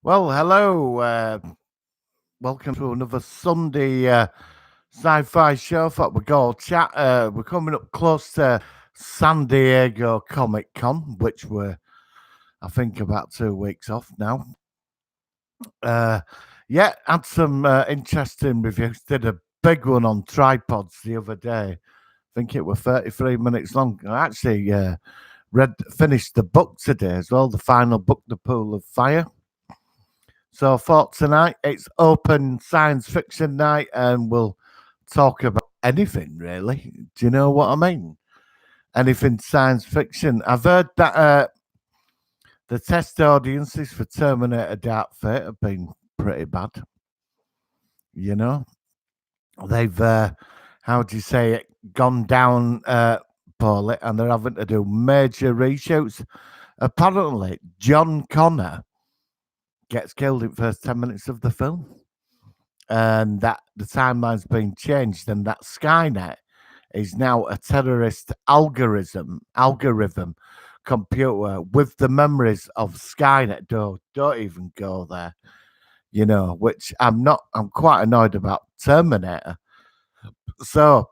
Well, hello. Welcome to another Sunday sci-fi show. Thought we'd go chat. We're coming up close to San Diego Comic Con, which we're, I think, about 2 weeks off now. Uh, yeah, had some interesting reviews. Did a big one on tripods the other day. I think it was 33 minutes long. I actually finished the book today as well, the final book, The Pool of Fire. So for tonight, it's open science fiction night, and we'll talk about anything really. Do you know what I mean? Anything science fiction. I've heard that the test audiences for Terminator Dark Fate have been pretty bad. You know, they've how do you say it, gone down poorly, and they're having to do major reshoots. Apparently, John Connor gets killed in the first 10 minutes of the film, and that the timeline's been changed, and that Skynet is now a terrorist algorithm computer with the memories of Skynet. Don't even go there. Which I'm quite annoyed about Terminator. So,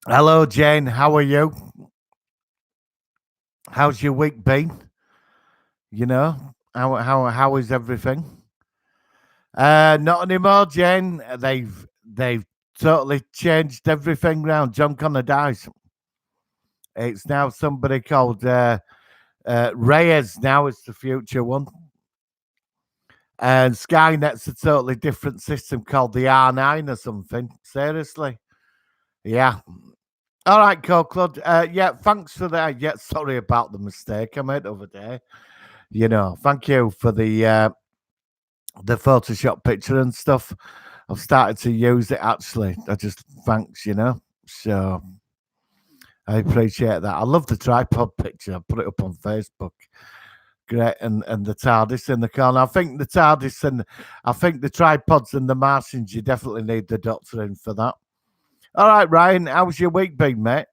hello Jane, how are you? How's your week been? How is everything? Not anymore, Jane. They've totally changed everything round. John Connor dies. It's now somebody called Reyes. Now it's the future one, and Skynet's a totally different system called the R9 or something. Seriously, yeah. All right, Claude. Yeah, thanks for that. Yeah, sorry about the mistake I made over there. Thank you for the Photoshop picture and stuff. I've started to use it actually. I just thanks. So I appreciate that. I love the tripod picture. I put it up on Facebook. Great, and the TARDIS in the corner. I think the TARDIS and I think the tripods and the Martians. You definitely need the Doctor in for that. All right, Ryan. How's your week been, mate?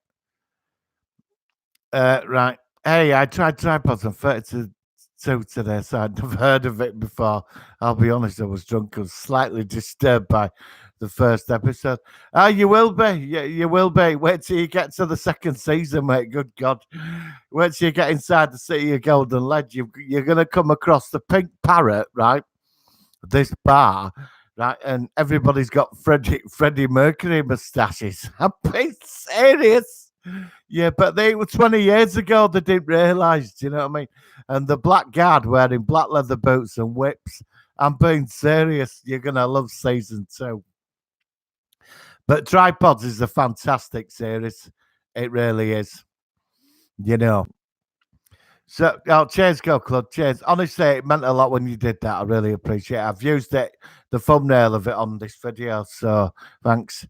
Right. Hey, I tried tripods on 32 today, so I'd never heard of it before. I'll be honest, I was drunk. I was slightly disturbed by the first episode. Ah, you will be. Yeah, you will be. Wait till you get to the second season, mate. Good God. Wait till you get inside the City of Golden Ledge. You're going to come across the Pink Parrot, right? This bar, right? And everybody's got Freddie Mercury mustaches. I'm being serious. Yeah, but they were 20 years ago. They didn't realise. Do you know what I mean? And the black guard wearing black leather boots and whips. I'm being serious. You're gonna love season 2. But Tripods is a fantastic series. It really is. You know. So, cheers, Go Club. Cheers. Honestly, it meant a lot when you did that. I really appreciate it. I've used it, the thumbnail of it on this video. So, thanks.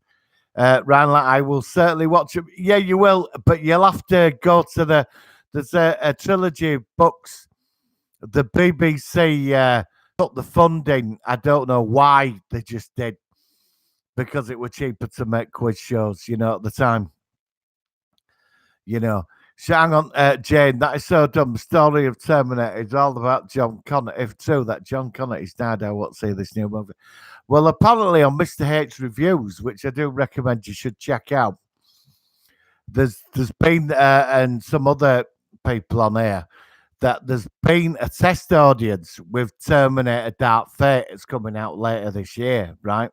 Ryan, I will certainly watch it. Yeah, you will, but you'll have to go to there's a trilogy of books. The BBC put the funding. I don't know why they just did, because it was cheaper to make quiz shows, at the time. So hang on, Jane, that is so dumb. Story of Terminator is all about John Connor. If true that John Connor is died, I won't see this new movie. Well, apparently on Mr. H Reviews, which I do recommend you should check out, there's been and some other people on here that there's been a test audience with Terminator Dark Fate. It's coming out later this year, right?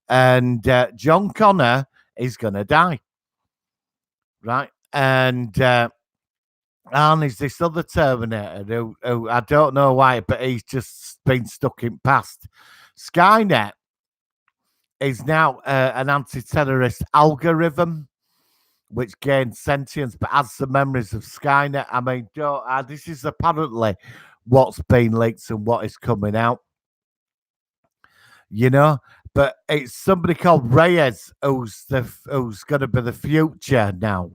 And John Connor is going to die, right? And is this other Terminator who I don't know why, but he's just been stuck in past. Skynet is now an anti-terrorist algorithm which gains sentience but has the memories of Skynet. I mean, this is apparently what's been leaked and what is coming out. But it's somebody called Reyes who's going to be the future now.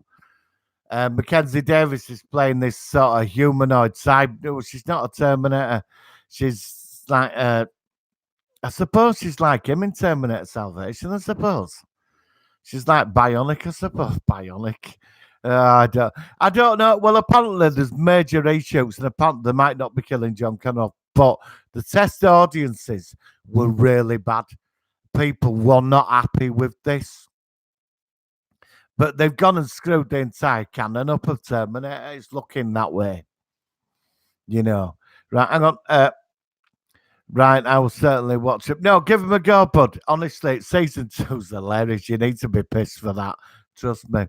Mackenzie Davis is playing this sort of humanoid side. No, she's not a Terminator. She's like, I suppose she's like him in Terminator Salvation. I suppose she's like bionic. I suppose bionic. I don't know. Well, apparently there's major reshoots, and apparently they might not be killing John Connor, but The test audiences were really bad. People were not happy with this. But they've gone and screwed the entire canon up of Terminator. It's looking that way. You know. Right, hang on. Right, I will certainly watch it. No, give him a go, bud. Honestly, season 2's hilarious. You need to be pissed for that. Trust me.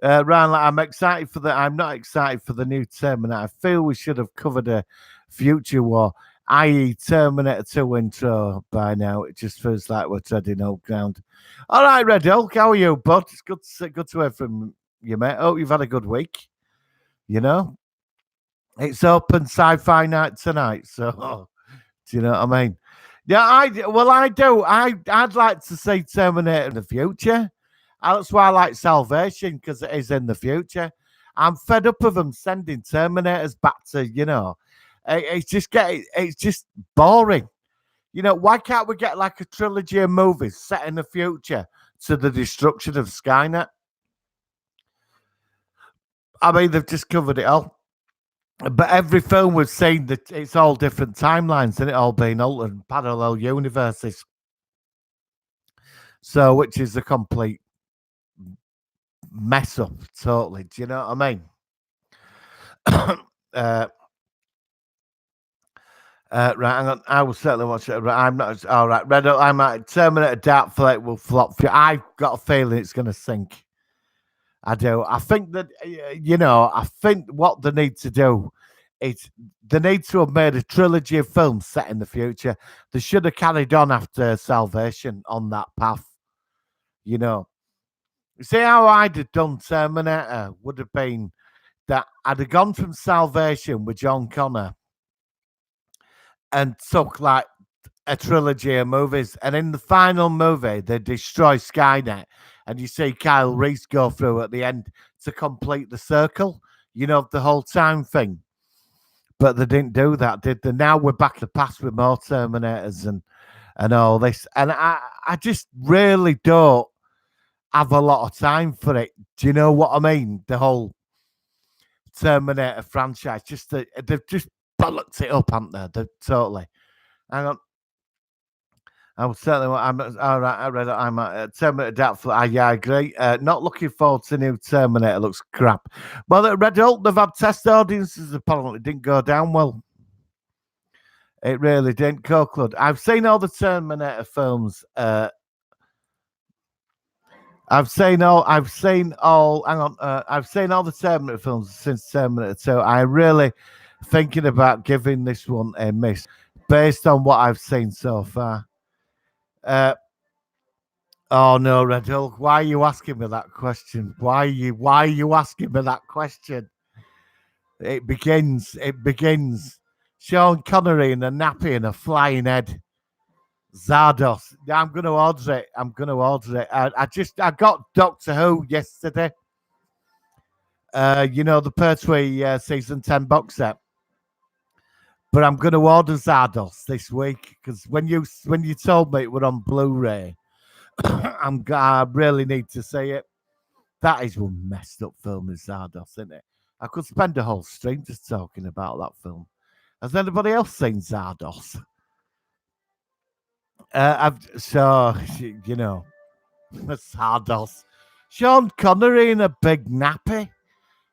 Ryan, I'm excited for the. I'm not excited for the new Terminator. I feel we should have covered a future war, i.e., Terminator 2 intro by now. It just feels like we're treading old ground. All right, Red Hulk, how are you, bud? It's good to hear from you, mate. Hope you've had a good week. You know, it's open sci-fi night tonight, so do you know what I mean? Yeah, I do. I'd like to see Terminator in the future. That's why I like Salvation, because it is in the future. I'm fed up of them sending Terminators back to, it's just boring. You know, why can't we get like a trilogy of movies set in the future to the destruction of Skynet? I mean, they've just covered it all. But every film we've seen, that it's all different timelines and it all being altered, parallel universes. So, which is a complete mess up, totally. Do you know what I mean? Right, hang on. I will certainly watch it. I'm not all right. Red, I might Terminator doubtful it will flop. I've got a feeling it's going to sink. I do. I think that I think what they need to do is they need to have made a trilogy of films set in the future. They should have carried on after Salvation on that path. You know, see how I'd have done Terminator would have been that I'd have gone from Salvation with John Connor and took like a trilogy of movies, and in the final movie they destroy Skynet, and you see Kyle Reese go through at the end to complete the circle, the whole time thing. But they didn't do that, did they? Now we're back to the past with more Terminators and all this, and I just really don't have a lot of time for it. Do you know what I mean? The whole Terminator franchise, they've just bollocked it up, haven't they? They're totally. Hang on. I will certainly. I'm all right. I read it. I'm Terminator doubtful. Yeah, I agree. Not looking forward to new Terminator. Looks crap. Well, at Red Hulk, they've had test audiences. Apparently, didn't go down well. It really didn't. Coquelin. I've seen all the Terminator films. I've seen all. Hang on. I've seen all the Terminator films since Terminator 2. I'm really thinking about giving this one a miss based on what I've seen so far. Oh no, Red Hulk! Why are you asking me that question? Why are you asking me that question? It begins. Sean Connery in a nappy and a flying head. Zardos. I'm going to order it. I got Doctor Who yesterday. The Pertwee season 10 box set. But I'm going to order Zardos this week because when you told me it were on Blu-ray, I really need to see it. That is one messed up film, is Zardos, isn't it? I could spend a whole stream just talking about that film. Has anybody else seen Zardos? Zardos. Sean Connery in a big nappy.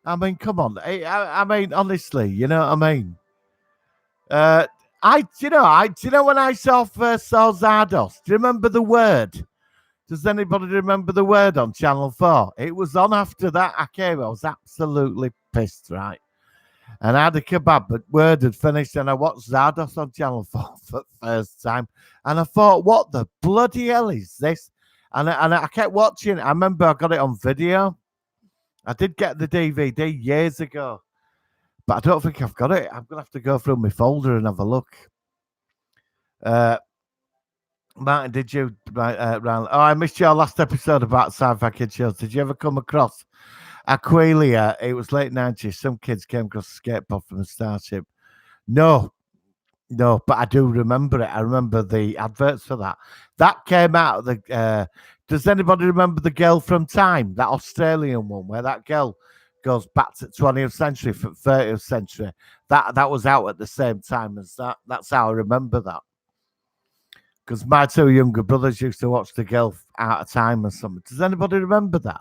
I mean, come on. I mean, honestly, you know what I mean? When I first saw Zardos, do you remember The Word? Does anybody remember The Word on Channel 4? It was on after that. I was absolutely pissed, right? And I had a kebab, but Word had finished, and I watched Zardos on Channel 4 for the first time. And I thought, what the bloody hell is this? And I kept watching. I remember I got it on video. I did get the DVD years ago, but I don't think I've got it. I'm going to have to go through my folder and have a look. Martin, did you? I missed your last episode about sci-fi kid shows. Did you ever come across Aquilia? It was late 90s. Some kids came across a skateboard from a Starship. No, but I do remember it. I remember the adverts for that. That came out. Does anybody remember The Girl from Time? That Australian one where that girl goes back to 20th century from 30th century. That was out at the same time as that. That's how I remember that. Because my two younger brothers used to watch The Girl Out of Time or something. Does anybody remember that?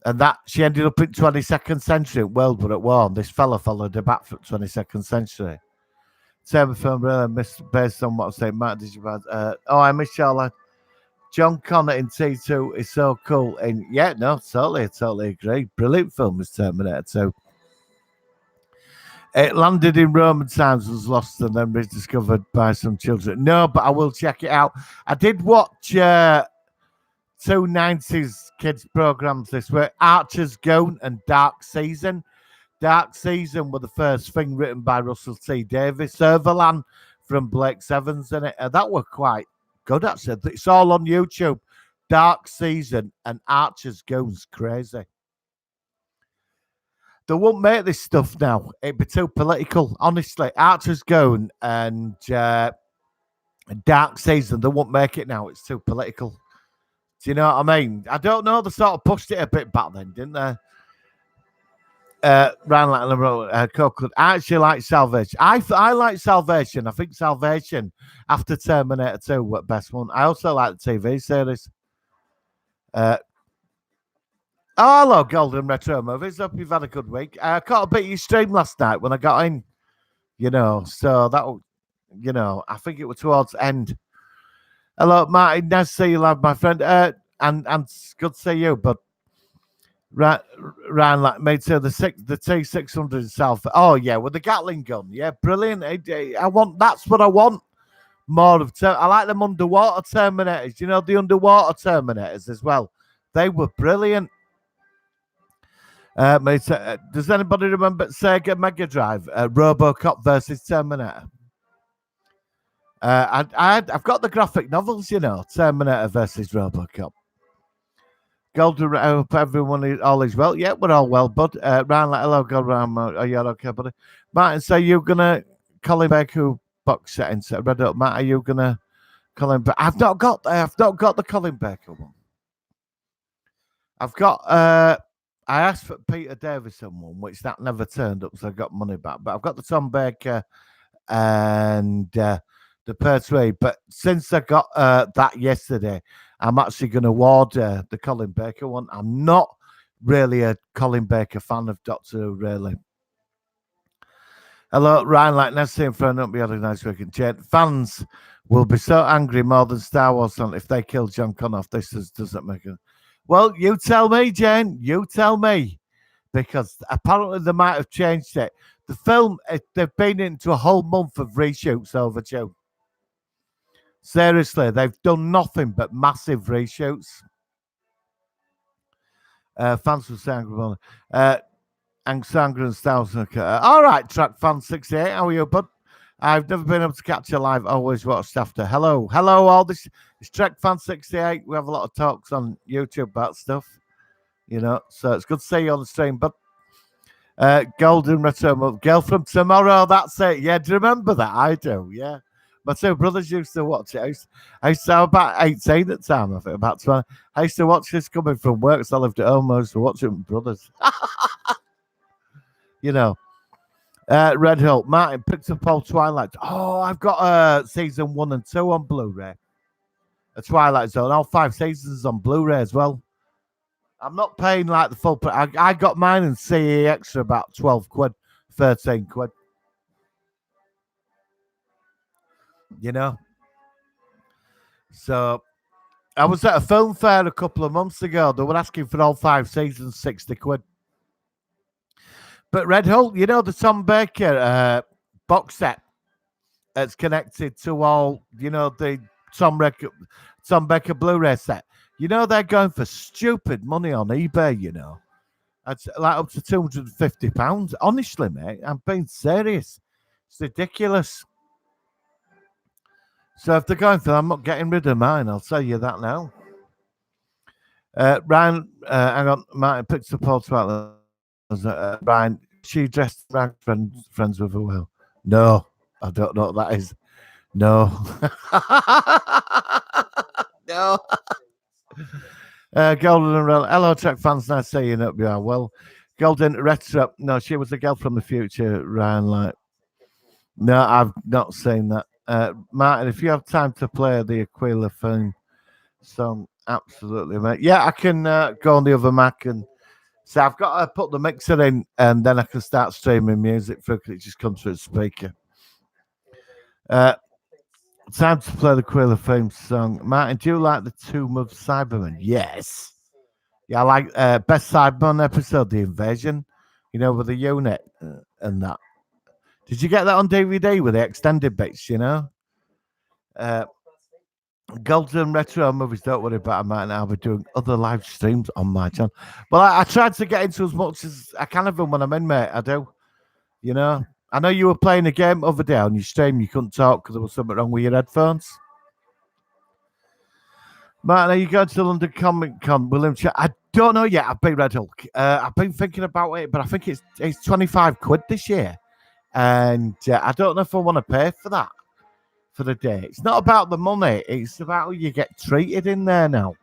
And that she ended up in 22nd century World War at War. And this fella followed her back from 22nd century. Same film really based on what I'm saying. Matt, did you I miss Charlotte. John Connor in T2 is so cool. And yeah, no, totally agree. Brilliant film is Terminator 2. It landed in Roman times, was lost, and then rediscovered by some children. No, but I will check it out. I did watch two 90s kids programs this week, Archer's Gone and Dark Season. Dark Season were the first thing written by Russell T Davies. Serverland from Blake Sevens in it. That were quite good, actually. It's all on YouTube. Dark Season and Archer's Gone's crazy. They won't make this stuff now. It'd be too political. Honestly, Archer's Gone and Dark Season, they won't make it now. It's too political. Do you know what I mean? I don't know. They sort of pushed it a bit back then, didn't they? Copeland. I actually like Salvation. I like Salvation. I think Salvation after Terminator 2 was the best one. I also like the TV series. Hello, Golden Retro Movies. Hope you've had a good week. I caught a bit of your stream last night when I got in, so that, I think it was towards the end. Hello, Martin. Nice to see you, love, my friend. And good to see you, but Ryan, like me too. The T600 in South. Oh yeah, with the Gatling gun. Yeah, brilliant. That's what I want. More of. I like them underwater Terminators. The underwater Terminators as well. They were brilliant. Does anybody remember Sega Mega Drive? RoboCop versus Terminator. I've got the graphic novels. Terminator versus RoboCop. Golden, I hope everyone is all is well. Yeah, we're all well, bud. Ryan, hello, Golden. Are you okay, buddy? Martin, so you're gonna Colin Baker box set into Red Up. Matt, are you gonna Colin Baker? I've not got the Colin Baker one. I've got I asked for Peter Davison one, which that never turned up, so I got money back. But I've got the Tom Baker and the Pertwee. But since I got that yesterday, I'm actually going to award the Colin Baker one. I'm not really a Colin Baker fan of Doctor Who, really. Hello, Ryan. Like nice seeing friend. Hope you had a nice weekend. Fans will be so angry more than Star Wars if they kill John Connor. This doesn't make it. Well, you tell me, Jane. You tell me. Because apparently they might have changed it. The film, they've been into a whole month of reshoots overdue. Seriously, they've done nothing but massive reshoots. Fans will say angry. Angsangra and Styles. All right, Track Fan 68. How are you, bud? I've never been able to catch you live. Always watched after. Hello, all this. It's Trek Fan 68. We have a lot of talks on YouTube about stuff, so it's good to see you on the stream. But Golden Retro Girl from Tomorrow. That's it. Yeah, do you remember that? I do. Yeah, my two brothers used to watch it. I used to have about 18 at the time. I think about 20. I used to watch this coming from work, so I lived at home. I used to watch it with my brothers. Red Hill, Martin picked up all Twilight. Oh, I've got season 1 and 2 on Blu-ray. A Twilight Zone, all 5 seasons on Blu-ray as well. I'm not paying like the full price. I got mine in CE Extra about 12 quid, 13 quid. So I was at a film fair a couple of months ago. They were asking for all 5 seasons, 60 quid. But Red Hull, the Tom Baker box set that's connected to all, the Tom Baker Blu-ray set. They're going for stupid money on eBay, It's like up to £250. Honestly, mate, I'm being serious. It's ridiculous. So if they're going for that, I'm not getting rid of mine. I'll tell you that now. Ryan, hang on, Martin picks up all Twilight. Ryan, she dressed like friends with her. Well, no, I don't know what that is. No, no. Golden and hello, Trek fans. Nice seeing up. Yeah, well, Golden Retro. No, she was a girl from the future. Ryan, like, no, I've not seen that. Martin, if you have time to play the Aquila film song, absolutely, mate. Yeah, I can go on the other Mac and so I've got to put the mixer in, and then I can start streaming music through. 'Cause it just comes through the speaker. Time to play the Aquila theme song. Martin, do you like the Tomb of Cybermen? Yes. Yeah, I like best Cyberman episode, The Invasion. You know, with the unit and that. Did you get that on DVD with the extended bits? You know, Golden Retro movies. Don't worry about it, Martin. I'll be doing other live streams on my channel. Well, I tried to get into as much as I can of them when I'm in, mate. I do. You know, I know you were playing a game over there on your stream. You couldn't talk because there was something wrong with your headphones. Martin, are you going to the London Comic Con, William? I don't know yet. I've been Red Hulk. I've been thinking about it, but I think it's 25 quid this year, and I don't know if I want to pay for that for the day. It's not about the money; it's about how you get treated in there now.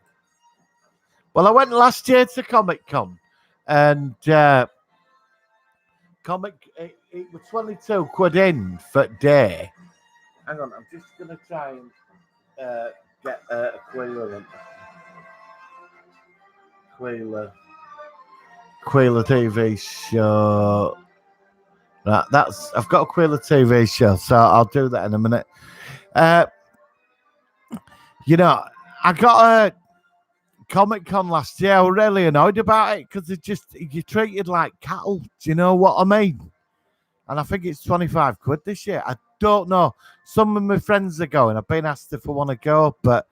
Well, I went last year to Comic Con, and it was 22 quid in for day. Hang on, I'm just gonna try and get Aquila TV show. Right, I've got Aquila TV show, so I'll do that in a minute. You know, I got a Comic Con last year. I was really annoyed about it because you're treated like cattle. Do you know what I mean? And I think it's 25 quid this year. I don't know. Some of my friends are going. I've been asked if I want to go, but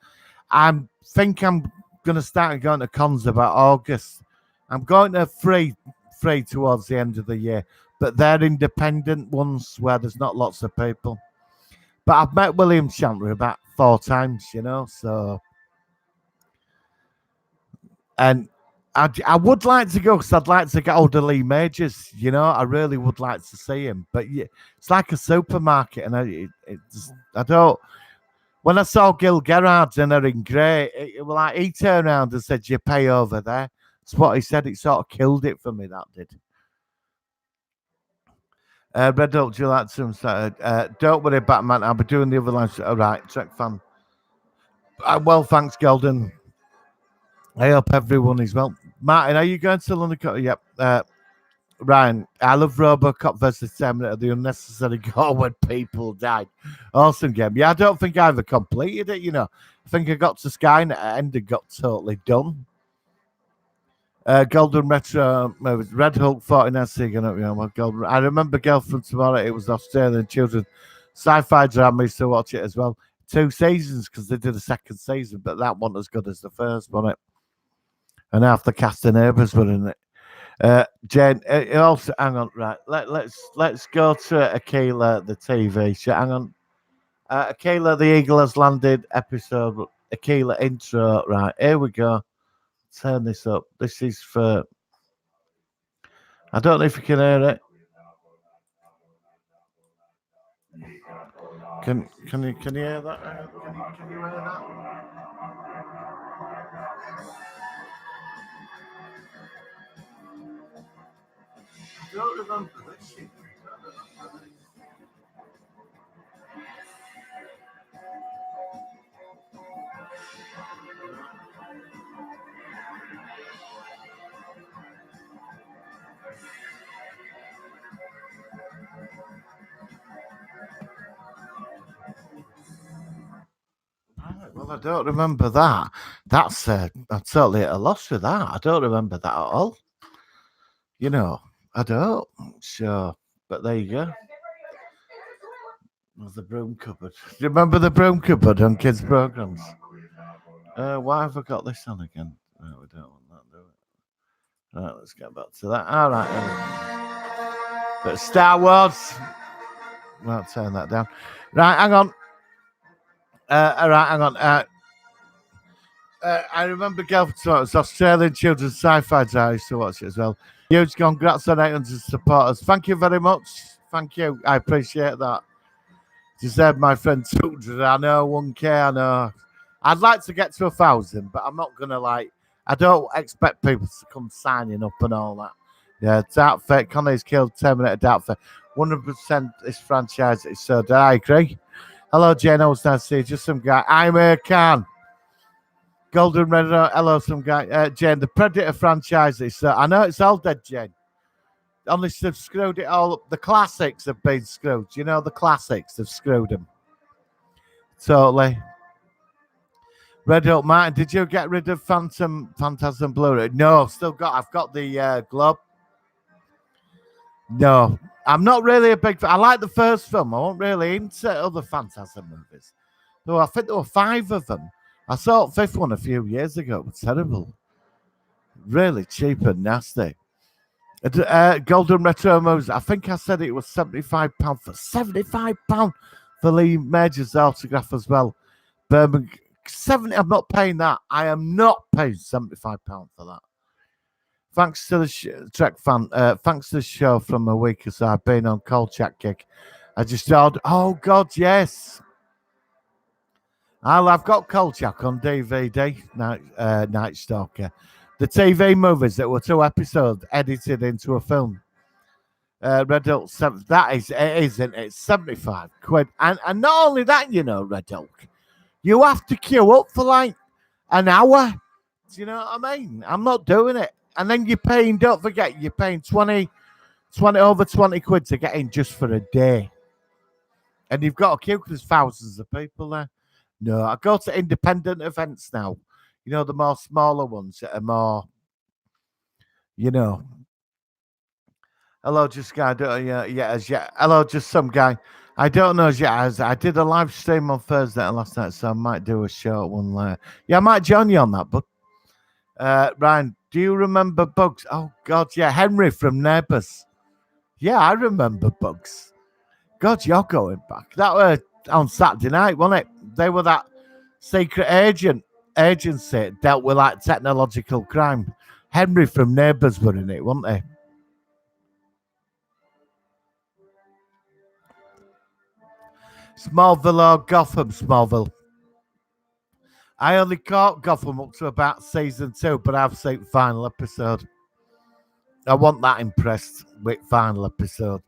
I think I'm going to start going to cons about August. I'm going to free towards the end of the year, but they're independent ones where there's not lots of people. But I've met William Shatner about 4 times, you know, so. And I would like to go because I'd like to get hold of Lee Majors, you know, I really would like to see him. But yeah, it's like a supermarket, and I don't. When I saw Gil Gerrard in her in grey, it was like he turned around and said, "You pay over there." That's what he said. It sort of killed it for me. That did. Red Hulk, do you like some? Don't worry, Batman. I'll be doing the other lines. All right, Trek fan. Well, thanks, Golden. I hope everyone is well. Martin, are you going to London? Yep. Ryan, I love Robocop versus Terminator, the unnecessary goal when people died. Awesome game. Yeah, I don't think I ever completed it, you know. I think I got to Skynet and it got totally done. Golden Retro, Red Hulk 49 Golden. I remember Girl from Tomorrow, it was Australian children. Sci-fi drama, I used to watch it as well. 2 seasons because they did a second season, but that wasn't as good as the first, wasn't it? And half the cast and neighbours were in it. Jane, also hang on, right? Let's go to Aquila, the TV show. Hang on, Aquila, the Eagle has landed. Episode Aquila intro. Right, here we go. Turn this up. This is for. I don't know if you can hear it. Can you hear that? Can you hear that? I don't remember this shit. Well, I don't remember that. That's I'm totally at a loss with that. I don't remember that at all. You know, I don't. So, but there you go. The broom cupboard. Do you remember the broom cupboard on kids' programs? Why have I got this on again? No, we don't want that, do we? Right, let's get back to that. All right. But Star Wars. Well, turn that down. Right, hang on. All right, hang on. I remember Gelfton. It's Australian children's sci-fi. I used to watch it as well. Huge congrats on 800 supporters. Thank you very much. Thank you. I appreciate that. You said my friend 200. I know 1K. I know. I'd like to get to 1,000, but I'm not gonna like. I don't expect people to come signing up and all that. Yeah, Dark Fate, Connor's killed Terminator Dark Fate. 100% this franchise is so dead. I agree. Hello, Jane. I was nice to see you. Just some guy. I'm Khan. Golden Red. Hello, some guy. Jane, the Predator franchise is so. I know it's all dead, Jane. Only they've screwed it all up. The classics have been screwed. You know, the classics have screwed them. Totally. Red Hook Martin, did you get rid of Phantasm Blu-ray? No, I've got the Globe. No, I'm not really a big fan. I like the first film. I wasn't really into other Phantasm movies. Though I think there were 5 of them. I saw the 5th one a few years ago. It was terrible. Really cheap and nasty. Golden Retro movies. I think I said it was £75 for £75 for Lee Major's autograph as well. Birmingham 70. I'm not paying that. I am not paying £75 for that. Thanks to the Trek fan. Thanks to the show from a week or so. I've been on Cold Chat Kick. I just ordered. Oh God, yes. I've got Cold Chat on DVD. Night Stalker. The TV movies that were 2 episodes edited into a film. Red Hulk 7. That is, it isn't it? £75. And not only that, you know, Red Hulk. You have to queue up for like an hour. Do you know what I mean? I'm not doing it. And then you're paying, don't forget, you're paying 20 over 20 quid to get in just for a day. And you've got to queue because there's thousands of people there. No, I go to independent events now. You know, the more smaller ones that are more, you know. Hello, just guy. Hello, just some guy. I don't know yet. As I did a live stream on Thursday and last night, so I might do a short one later. Yeah, I might join you on that, but Ryan, do you remember Bugs? Oh God, yeah, Henry from Neighbours. Yeah, I remember Bugs. God, you're going back. That was on Saturday night, wasn't it? They were that secret agency that dealt with like technological crime. Henry from Neighbours were in it, weren't they? Smallville or Gotham? Smallville. I only caught Gotham up to about season 2, but I've seen final episode. I wasn't that impressed with final episode.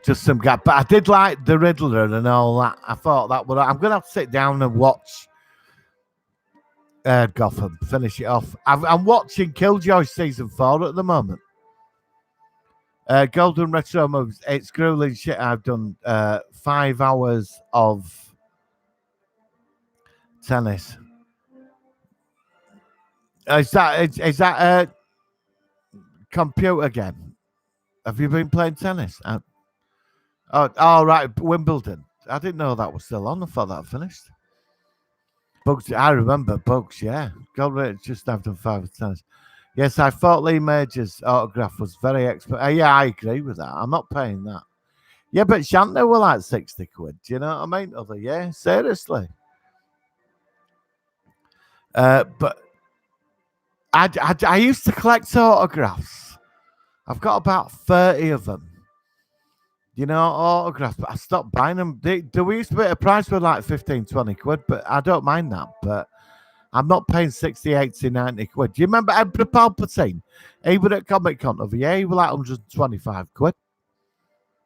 Just some gap. But I did like the Riddler and all that. I thought that would. I'm going to have to sit down and watch Gotham, finish it off. I'm watching Killjoy season 4 at the moment. Golden Retro movies. It's grueling shit. I've done 5 hours of tennis. Is that a computer game? Have you been playing tennis? All right, Wimbledon. I didn't know that was still on. I thought that finished. Bugs. I remember Bugs. Yeah, Golden. Just I've done 5 of tennis. Yes, I thought Lee Major's autograph was very expensive. Yeah, I agree with that. I'm not paying that. Yeah, but Shantner were like 60 quid. Do you know what I mean? Other year, seriously. But I used to collect autographs. I've got about 30 of them. You know, autographs, but I stopped buying them. We used to be a price for like 15, 20 quid, but I don't mind that. But I'm not paying 60, 80, 90 quid. Do you remember Emperor Palpatine? He was at Comic Con over here. He was like 125 quid.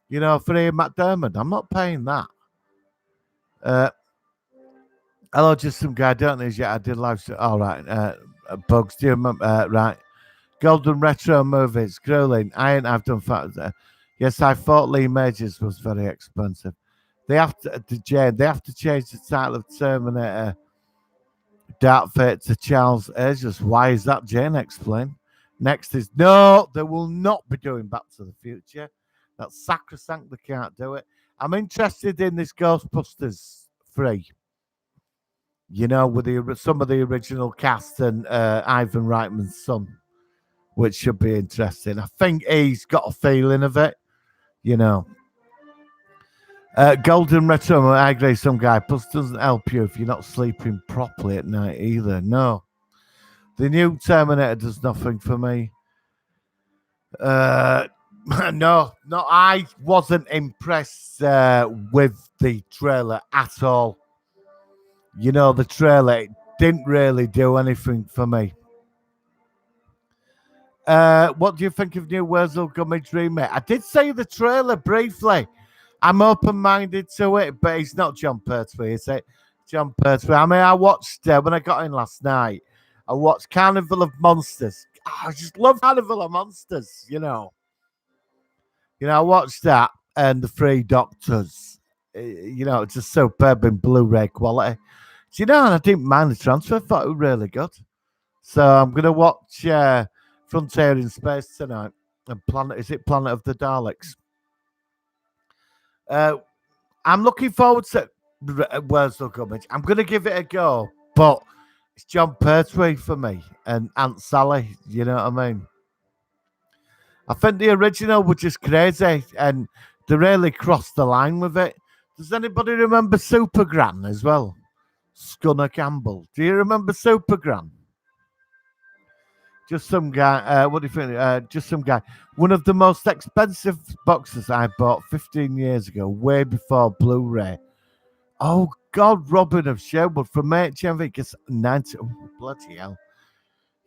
You know, for Ian McDermott. I'm not paying that. Hello, just some guy. I don't know yet. I did live stream. All right. Bugs. Do you remember? Right. Golden Retro movies. Grueling. I've done that. Yes, I thought Lee Majors was very expensive. They have to change the title of Terminator Dark Fate to Charles Ages. Why is that, Jane? Explain. Next is no, they will not be doing Back to the Future. That's sacrosanct. They can't do it. I'm interested in this Ghostbusters 3. You know, with some of the original cast and Ivan Reitman's son, which should be interesting. I think he's got a feeling of it. You know, Golden Retro, I agree, some guy. Plus, doesn't help you if you're not sleeping properly at night either. No. The new Terminator does nothing for me. No, I wasn't impressed with the trailer at all. You know, the trailer, didn't really do anything for me. What do you think of New Wurzel Gummidge remake? I did see the trailer briefly. I'm open-minded to it, but it's not John Pertwee, is it? John Pertwee. I mean, I watched when I got in last night. I watched Carnival of Monsters. I just love Carnival of Monsters. I watched that and the Three Doctors. It's just superb in Blu-ray quality. And I didn't mind the transfer. I thought it was really good. So I'm gonna watch Frontier in Space tonight. And Planet of the Daleks? I'm looking forward to Wurzel Gummidge. I'm gonna give it a go, but it's John Pertwee for me and Aunt Sally. You know what I mean? I think the original was just crazy, and they really crossed the line with it. Does anybody remember Supergran as well? Scunner Campbell. Do you remember Supergran? Just some guy. What do you think? Just some guy. One of the most expensive boxes I bought 15 years ago, way before Blu-ray. Oh God, Robin of Sherwood from HMV gets 90. Oh, bloody hell!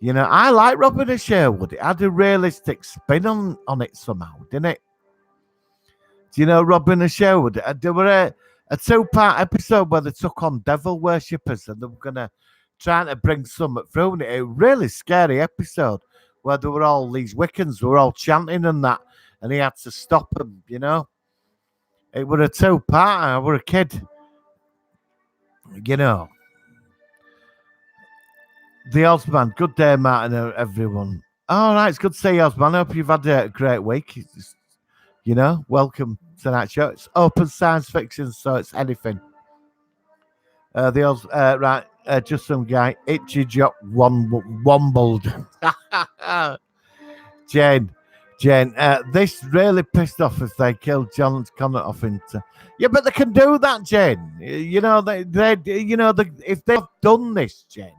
I like Robin of Sherwood. It had a realistic spin on it somehow, didn't it? Do you know Robin of Sherwood? There were a two-part episode where they took on devil worshippers and they were gonna trying to bring something through. And a really scary episode where there were all these Wiccans who were all chanting and that, and he had to stop them. It was a two-part. I was a kid. The Osman. Good day, Martin, everyone. All right, it's good to see you, Osman. I hope you've had a great week. Welcome to that show. It's open science fiction, so it's anything. Right, just some guy, Itchy Jock Wombled. Jane, this really pissed off if they killed John Connor off into. Yeah, but they can do that, Jane. If they've done this, Jane.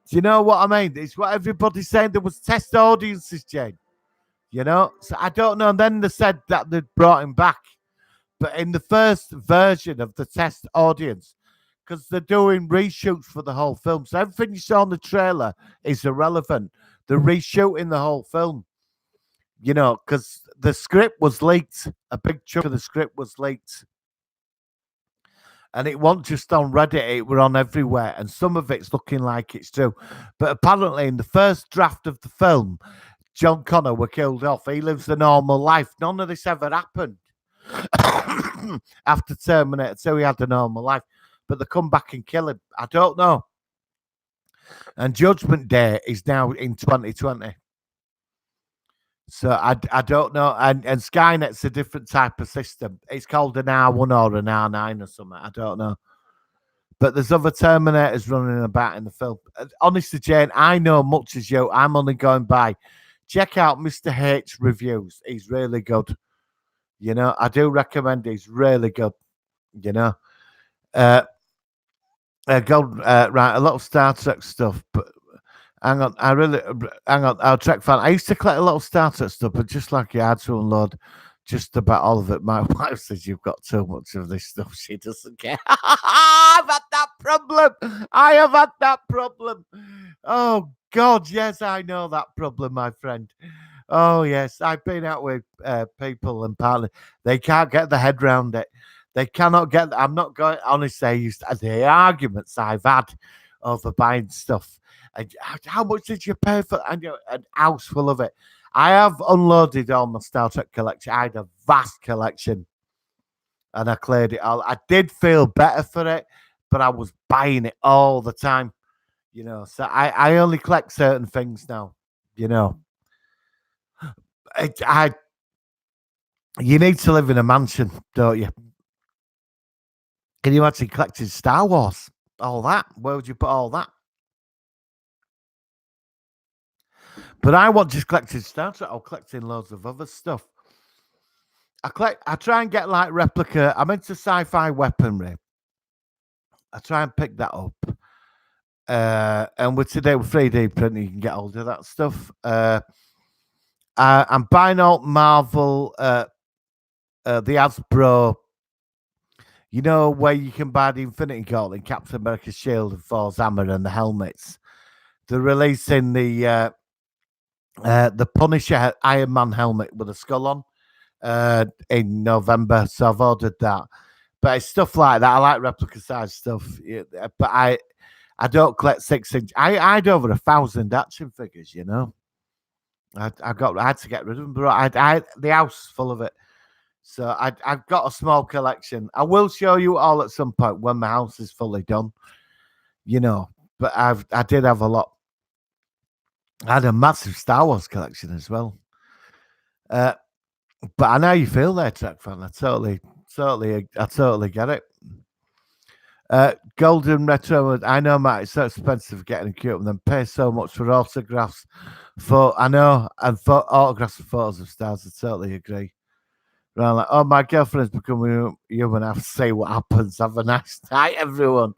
Do you know what I mean? It's what everybody's saying. There was test audiences, Jane. So I don't know. And then they said that they'd brought him back. But in the first version of the test audience, because they're doing reshoots for the whole film. So everything you saw in the trailer is irrelevant. They're reshooting the whole film. Because the script was leaked. A big chunk of the script was leaked. And it wasn't just on Reddit, it were on everywhere. And some of it's looking like it's true. But apparently in the first draft of the film, John Connor were killed off. He lives a normal life. None of this ever happened. After Terminator 2, he had a normal life. But they come back and kill him. I don't know. And Judgment Day is now in 2020. So I don't know. And Skynet's a different type of system. It's called an R1 or an R9 or something. I don't know. But there's other Terminators running about in the film. Honestly, Jane, I know much as you. I'm only going by. Check out Mr. H reviews. He's really good. I do recommend. He's really good. Go right. A lot of Star Trek stuff, but hang on. I'll Trek fan. I used to collect a lot of Star Trek stuff, but just like you had to unload just about all of it. My wife says you've got too much of this stuff. She doesn't care. I've had that problem. I have had that problem. Oh God, yes, I know that problem, my friend. Oh yes, I've been out with people and partners. They can't get the head round it. They cannot get. I'm not going. Honestly, the arguments I've had over buying stuff. And how much did you pay for an house full of it? I have unloaded all my Star Trek collection. I had a vast collection, and I cleared it all. I did feel better for it, but I was buying it all the time. So I only collect certain things now. You need to live in a mansion, don't you? Can you actually collect Star Wars? All that? Where would you put all that? But I want just collecting Star Trek or collecting loads of other stuff. I try and get like replica. I'm into sci-fi weaponry. I try and pick that up. And with 3D printing, you can get hold of that stuff. I'm buying out Marvel, the Hasbro, You know where you can buy the Infinity Gauntlet, Captain America's shield, and Thor's hammer, and the helmets. They're releasing the Punisher Iron Man helmet with a skull on in November, so I've ordered that. But it's stuff like that. I like replica size stuff, but I don't collect 6 inch. I had over 1,000 action figures. You know, I had to get rid of them, but I the house full of it. So I've got a small collection. I will show you all at some point when my house is fully done. You know, but I did have a lot. I had a massive Star Wars collection as well. But I know you feel there, Trek fan. I totally get it. Golden Retro. I know, Matt. It's so expensive getting a queue and then pay so much for autographs. I know, and for autographs and photos of stars. I totally agree. Right, like, oh, my girlfriend's becoming human. I have to say what happens. Have a nice night, everyone.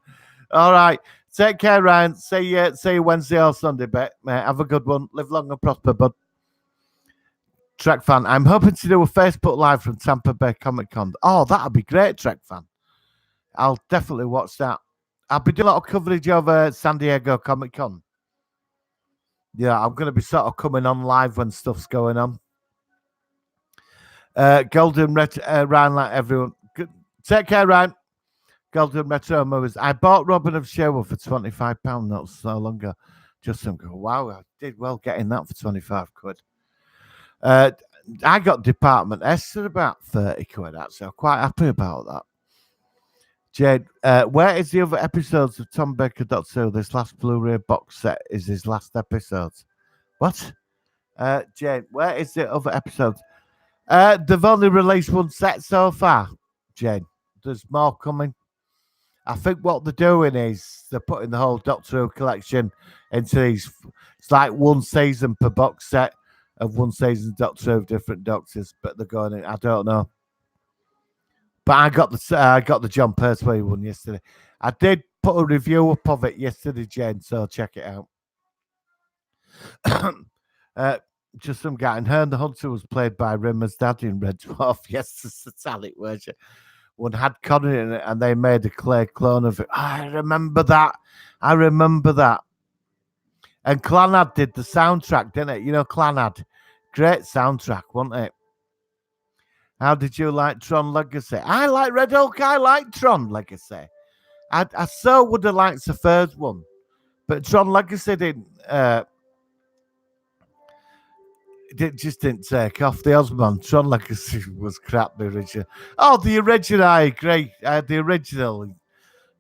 All right. Take care, Ryan. See you Wednesday or Sunday, mate. Have a good one. Live long and prosper, bud. Trek fan. I'm hoping to do a Facebook Live from Tampa Bay Comic Con. Oh, that'd be great, Trek fan. I'll definitely watch that. I'll be doing a lot of coverage over San Diego Comic Con. Yeah, I'm going to be sort of coming on live when stuff's going on. Golden Ryan, like everyone. Take care, Ryan. Golden Retro Movies. I bought Robin of Sherwood for £25 not so long ago. Just some go, wow, I did well getting that for 25 quid. I got Department S at about 30 quid, actually. I'm quite happy about that. Jade, where is the other episodes of Tom Baker Doctor Who? This last Blu-ray box set is his last episode. What? Jade, where is the other episodes? They've only released one set so far, Jane. There's more coming. I think what they're doing is they're putting the whole Doctor Who collection into these. It's like one season per box set of one season of Doctor Who, different Doctors, but they're going in. I don't know. But I got the John Pertwee one yesterday. I did put a review up of it yesterday, Jane, so check it out. Just some guy, and Herne the Hunter was played by Rimmer's dad in Red Dwarf. Yes, the satanic version. One had Connor in it, and they made a clay clone of it. I remember that. And Clanad did the soundtrack, didn't it? You know, Clanad. Great soundtrack, wasn't it? How did you like Tron Legacy? I like Red Hulk. I like Tron Legacy. I so would have liked the third one, but Tron Legacy didn't. It just didn't take off. The Osman Tron Legacy was crap. The original. Oh, the original, I agree. The original,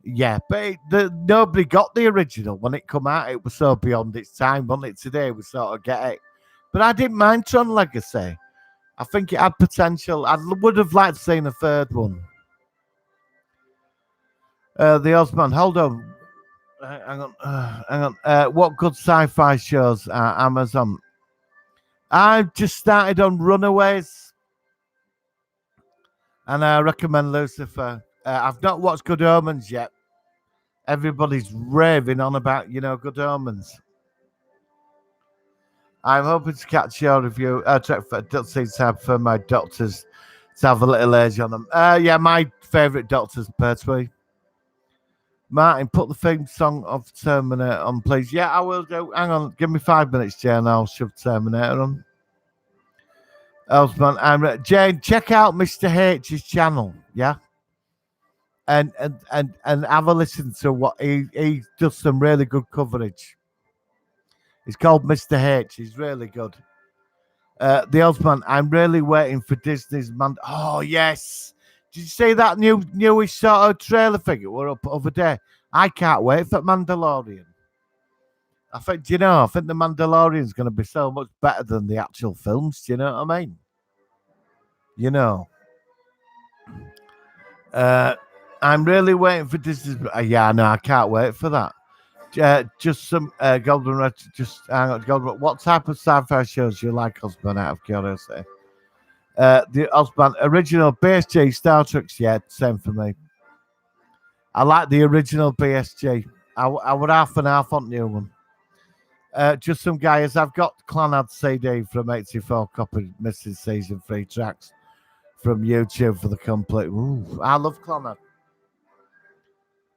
yeah, but nobody got the original when it come out. It was so beyond its time, wasn't it? Today we sort of get it, but I didn't mind Tron Legacy. I think it had potential. I would have liked to see a third one. The Osman, hold on. Hang on. What good sci-fi shows are Amazon? I've just started on Runaways, and I recommend Lucifer. I've not watched Good Omens yet. Everybody's raving on about, Good Omens. I'm hoping to catch your review. Don't seem to have for my doctors to have a little age on them. Yeah, my favourite doctor's Pertwee. Martin, put the theme song of Terminator on, please. Yeah, I will do. Hang on, give me 5 minutes, Jane. I'll shove Terminator on. Elsman, Jane, check out Mr. H's channel, yeah, and have a listen to what he does. Some really good coverage. It's called Mr. H. He's really good. The Osman, I'm really waiting for Disney's man. Oh yes, did you see that newish sort of trailer figure we're up over there? I can't wait for Mandalorian. I think the Mandalorian's going to be so much better than the actual films. Do you know what I mean? I'm really waiting for Disney. Yeah, no, I can't wait for that. Just some Golden Red. Just hang on, Golden. What type of sci-fi shows you like, Osman? Out of curiosity, the Osman original BSG Star Trek's, yeah, same for me. I like the original BSG. I would half and half on new one. Just some guys. I've got Clanad CD from 84 copy missing season 3 tracks from YouTube for the complete. Ooh, I love Clanad.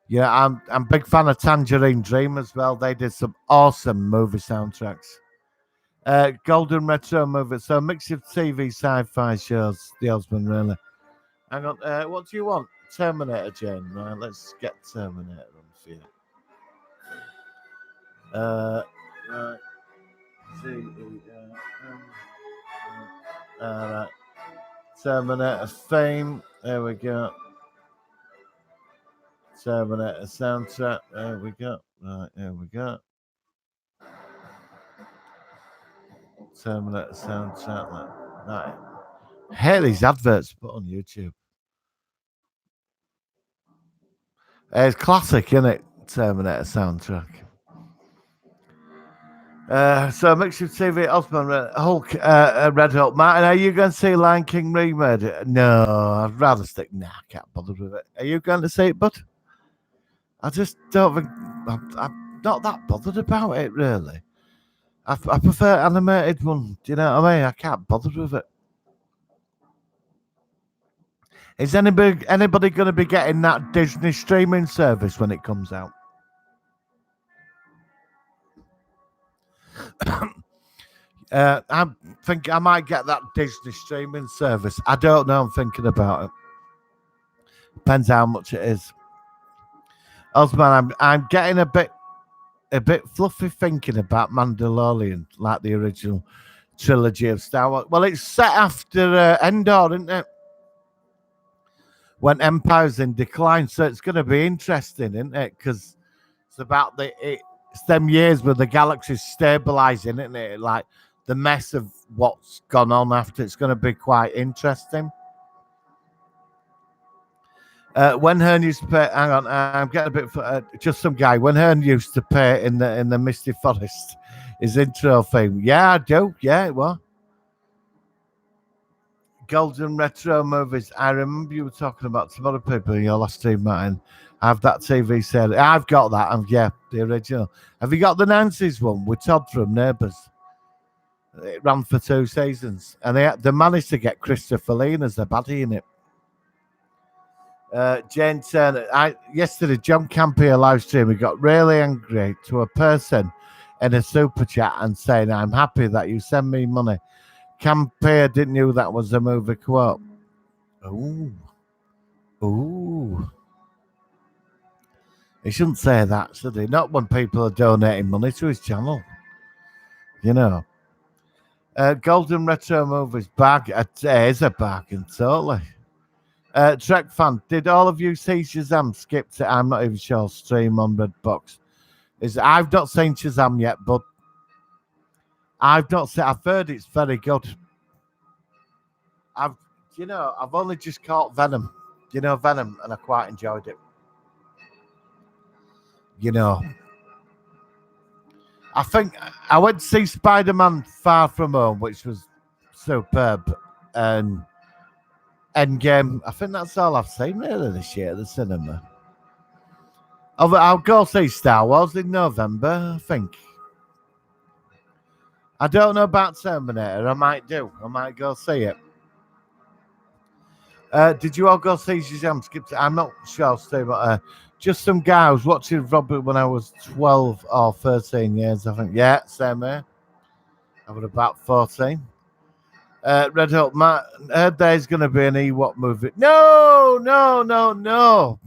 Yeah, I'm a big fan of Tangerine Dream as well. They did some awesome movie soundtracks. Golden Retro movie. So a mix of TV sci-fi shows, the husband really. Hang on, what do you want? Terminator, Jane. Right, let's get Terminator on for you. Right. Right. Terminator Fame. There we go. Terminator soundtrack. There we go. Right, there we go. Terminator soundtrack. Right. Hate these adverts put on YouTube. It's classic, isn't it? Terminator soundtrack. So mixture of TV, Osman, Hulk, Red Hulk. Martin, are you going to see Lion King remade? No, I'd rather stick. Nah, I can't bother with it. Are you going to see it, bud? I just don't think I'm not that bothered about it, really. I prefer animated one. Do you know what I mean? I can't bother with it. Is anybody going to be getting that Disney streaming service when it comes out? I think I might get that Disney streaming service. I don't know. I'm thinking about it. Depends how much it is. Osman, I'm getting a bit fluffy thinking about Mandalorian, like the original trilogy of Star Wars. Well, it's set after Endor, isn't it? When Empire's in decline, so it's going to be interesting, isn't it? Because it's about it's them years where the galaxy's stabilizing, isn't it? Like the mess of what's gone on after. It's going to be quite interesting. When Hearn used to play, hang on, I'm getting a bit just some guy. When Hearn used to play in the Misty Forest, his intro theme. Yeah, I do. Yeah, it was. Golden retro movies. I remember you were talking about some other people in your last team, Martin. I have that TV set. I've got that. Yeah, the original. Have you got the Nancy's one with Todd from Neighbours? It ran for 2 seasons, and they managed to get Christopher Lee as the baddie in it. Jane Turner. Yesterday, John Campier live stream. He got really angry to a person in a super chat and saying, "I'm happy that you send me money." Campier didn't know that was a movie quote. Ooh. He shouldn't say that, should he? Not when people are donating money to his channel. You know. Golden Retro Movies bag. It is a bargain, totally. Trek fan, did all of you see Shazam? Skipped it. I'm not even sure. Stream on Redbox. I've not seen Shazam yet, but I've heard it's very good. I've only just caught Venom. Venom, and I quite enjoyed it. I think I went to see Spider-Man Far From Home, which was superb, and Endgame. I think that's all I've seen really this year at the cinema. I'll go see Star Wars in November, I think. I don't know about Terminator. I might do. I might go see it. Did you all go see Shazam? I'm not sure, Steve, but just some guy. I was watching Robert when I was 12 or 13 years, I think. Yeah, same here. I was about 14. Red Hulk, Matt, heard there's going to be an Ewok movie. No,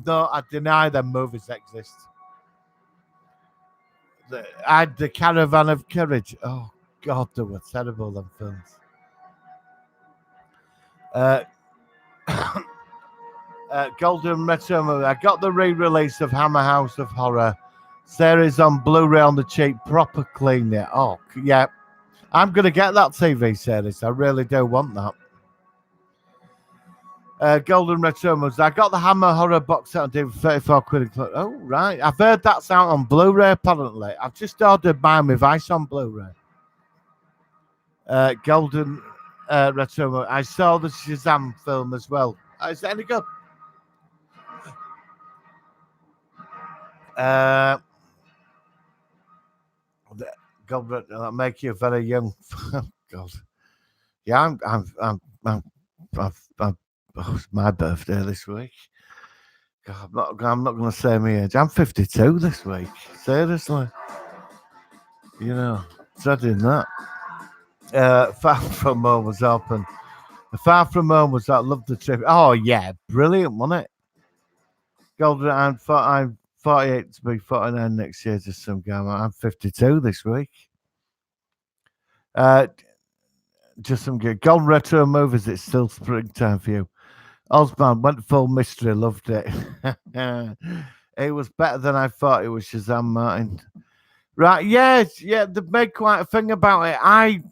I deny them movies exist. I had the Caravan of Courage. Oh, God, they were terrible, them films. Golden Retro movie. I got the re-release of Hammer House of Horror series on Blu-ray on the cheap, proper clean it. Oh, yeah. I'm going to get that TV series. I really do want that. Golden Retro movies. I got the Hammer Horror box set on DVD for 34 quid. Oh, right. I've heard that's out on Blu-ray, apparently. I've just ordered Miami Vice on Blu-ray. Golden Retro movie. I saw the Shazam film as well. Is it any good? God, that'll make you very young. God, yeah, oh, it's my birthday this week. God, I'm not going to say my age. I'm 52 this week. Seriously, you know, dreading that. Far From Home was open. Far From Home was that. Loved the trip. Oh yeah, brilliant, wasn't it? Golden. I'm 48 to be 49 next year. Just some guy. I'm 52 this week. Uh, just some good golden retro movies. It's still springtime for you. Osman went full mystery. Loved it. It was better than I thought it was. Shazam Martin. Right? Yes. Yeah. They've made quite a thing about it.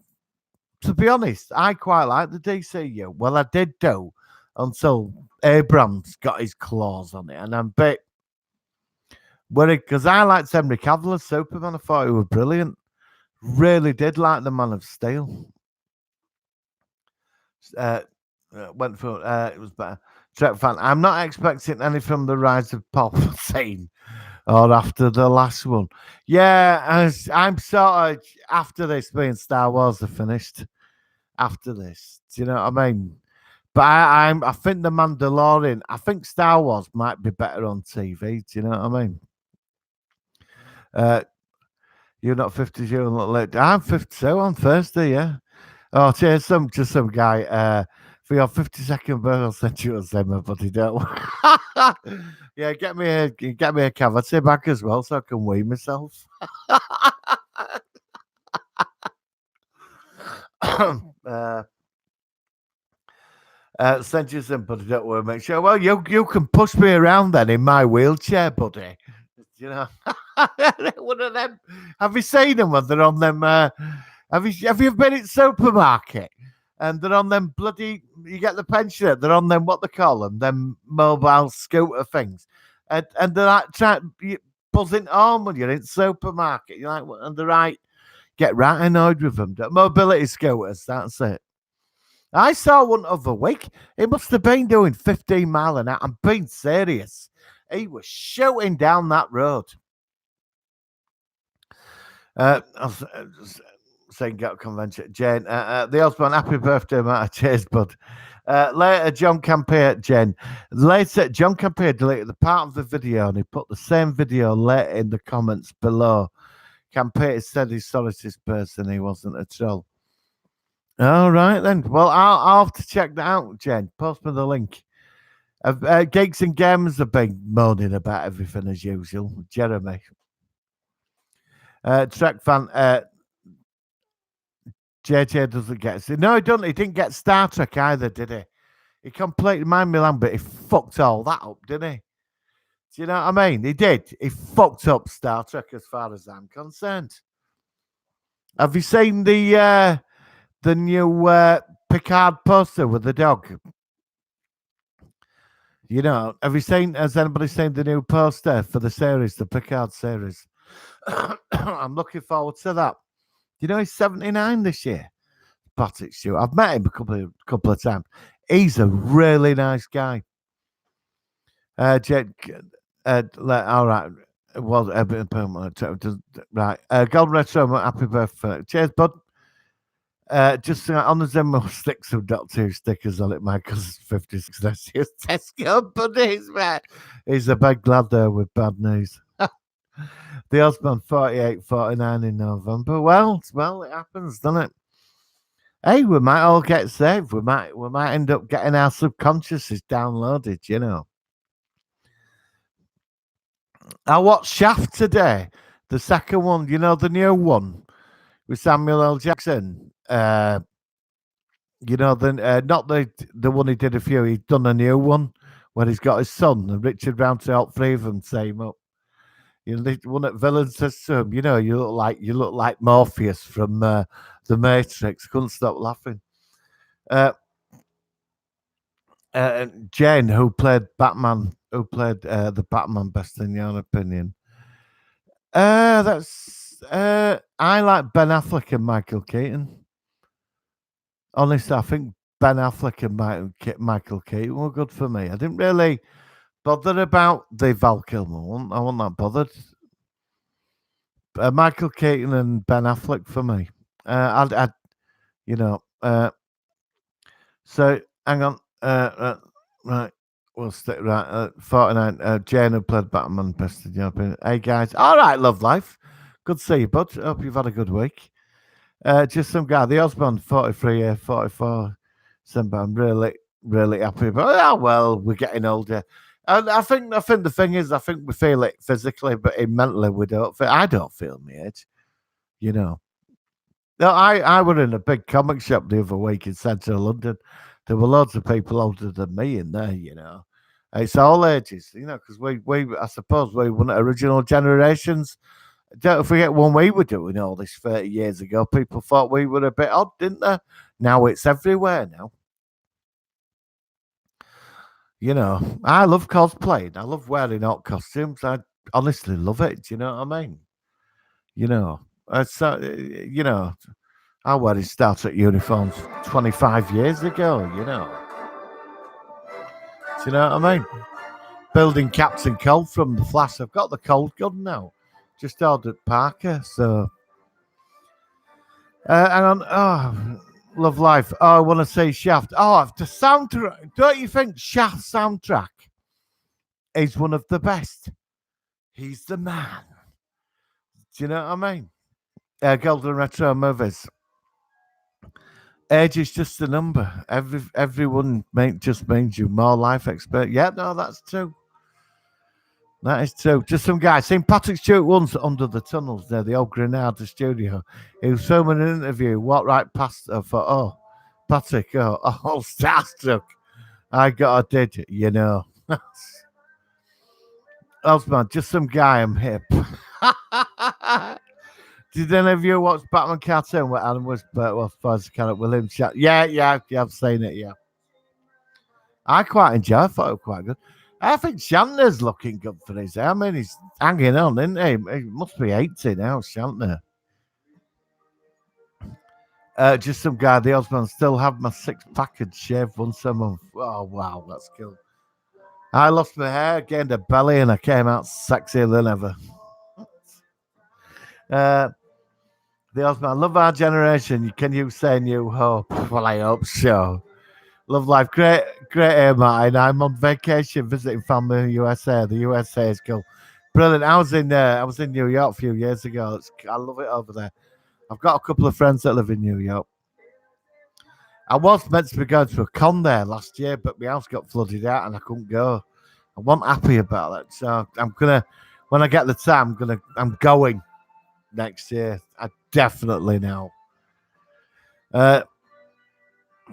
To be honest, I quite like the DCU. Well, I did do until Abrams got his claws on it, and I'm a bit worried because I liked Henry Cavill as Superman. I thought he was brilliant. Really did like the Man of Steel. Uh, Went for it was better. Trek fan. I'm not expecting any from the Rise of Palpatine or after the last one. Yeah, I'm sort of after this being Star Wars are finished. After this, do you know what I mean? But I think the Mandalorian. I think Star Wars might be better on TV. Do you know what I mean? Uh, you're not 52 and look late. I'm 52 on Thursday. Yeah. Oh, cheers, some guy. For your 52nd birthday, I'll send you a Zimmer, buddy. Don't. Yeah, get me a cavity back as well, so I can weigh myself. uh, Send you some, buddy. Don't worry, make sure. Well, you can push me around then in my wheelchair, buddy. You know, one of them. Have you seen them when they're on them? Have you been in supermarket and they're on them bloody? You get the pensioner. They're on them. What they call them mobile scooter things, and they're like buzzing home when you're in supermarket. You're like, and they're right. Get right annoyed with them. Mobility scooters. That's it. I saw one other week. He must have been doing 15 mile an hour. I'm being serious. He was shooting down that road. I was saying, get convention. Jane, the husband, happy birthday, Matt. Cheers, bud. Later, John Campea, Jen. Later, John Campea deleted the part of the video and he put the same video later in the comments below. Campea said he's sorry to this person. He wasn't a troll. All right, then. Well, I'll have to check that out, Jen. Post me the link. Geeks and Games have been moaning about everything as usual. Jeremy. Trek fan. JJ doesn't get it. No, he doesn't. He didn't get Star Trek either, did he? He completely mind me lang, but he fucked all that up, didn't he? Do you know what I mean? He did. He fucked up Star Trek as far as I'm concerned. Have you seen the new Picard poster with the dog? You know, has anybody seen the new poster for the series, the Picard series? I'm looking forward to that. You know, he's 79 this year. Patrick Stewart. I've met him a couple of times. He's a really nice guy. Jake, all right. Well, right. Golden Retro, happy birthday. Cheers, bud. Just on the Zimmer stick some Doctor Who stickers on it, Michael's 56 next year's Tesco buddies, man. He's a big lad there with bad news. The husband 48, 49 in November. Well, it happens, doesn't it? Hey, we might all get saved. We might end up getting our subconsciouses downloaded, you know. I watched Shaft today. The second one, you know, the new one with Samuel L. Jackson. You know, not the one he did a few. He's done a new one where he's got his son and Richard Roundtree, all three of them same up. You know, one at Villain says to him, you know, you look like Morpheus from the Matrix. Couldn't stop laughing. Jane, who played Batman, the Batman best in your opinion? That's I like Ben Affleck and Michael Keaton. Honestly, I think Ben Affleck and Michael Keaton were good for me. I didn't really bother about the Val Kilmer one. I wasn't that bothered. Michael Keaton and Ben Affleck for me. You know. So hang on. Right. We'll stick right. 49. Jane, who played Batman, best in your opinion. Hey, guys. All right, love life. Good to see you, bud. Hope you've had a good week. Just some guy, the Osborne, 43 year, 44. Simba, I'm really, really happy about it. Oh, well, we're getting older. And I think the thing is, I think we feel it physically, but mentally we don't feel. I don't feel my age, you know. No, I were in a big comic shop the other week in central London. There were loads of people older than me in there, you know. It's all ages, you know, because I suppose we one of the original generations. Don't forget when we were doing all this 30 years ago, people thought we were a bit odd, didn't they? Now it's everywhere now. You know, I love cosplaying. I love wearing hot costumes. I honestly love it. Do you know what I mean? You know, you know, I wear Star Trek uniforms 25 years ago, you know. Do you know what I mean? Building Captain Cold from the Flash. I've got the cold gun now. Just ordered Parker, so and love life. Oh, I want to say Shaft. Oh, the soundtrack. Don't you think Shaft soundtrack is one of the best? He's the man. Do you know what I mean? Golden Retro movies. Age is just a number. Everyone just means you more life expert. Yeah, no, that's true. That is true. Just some guy. Seen Patrick Stewart once under the tunnels near the old Granada studio. He was filming an interview. Walked right past her for, oh, Patrick, oh, starstruck. I got a did, you know. Osman, just some guy I'm hip. Did any of you watch Batman cartoon where Adam was well, first kind William Shat? Yeah, I've seen it, yeah. I quite enjoy it. I thought it was quite good. I think Shatner's looking good for his. I mean, he's hanging on, isn't he? He must be 80 now, Shatner. Just some guy, the Osman, still have my 6-pack and shave once a month. Oh, wow, that's cool. I lost my hair, gained a belly, and I came out sexier than ever. The Osman, love our generation. Can you say New Hope? Well, I hope so. Love life, great here, Martin. I'm on vacation visiting family in the USA. The USA is cool, brilliant. I was in New York a few years ago. I love it over there. I've got a couple of friends that live in New York. I was meant to be going to a con there last year, but my house got flooded out and I couldn't go. I wasn't happy about it, so I'm gonna. When I get the time, I'm going next year. I definitely know.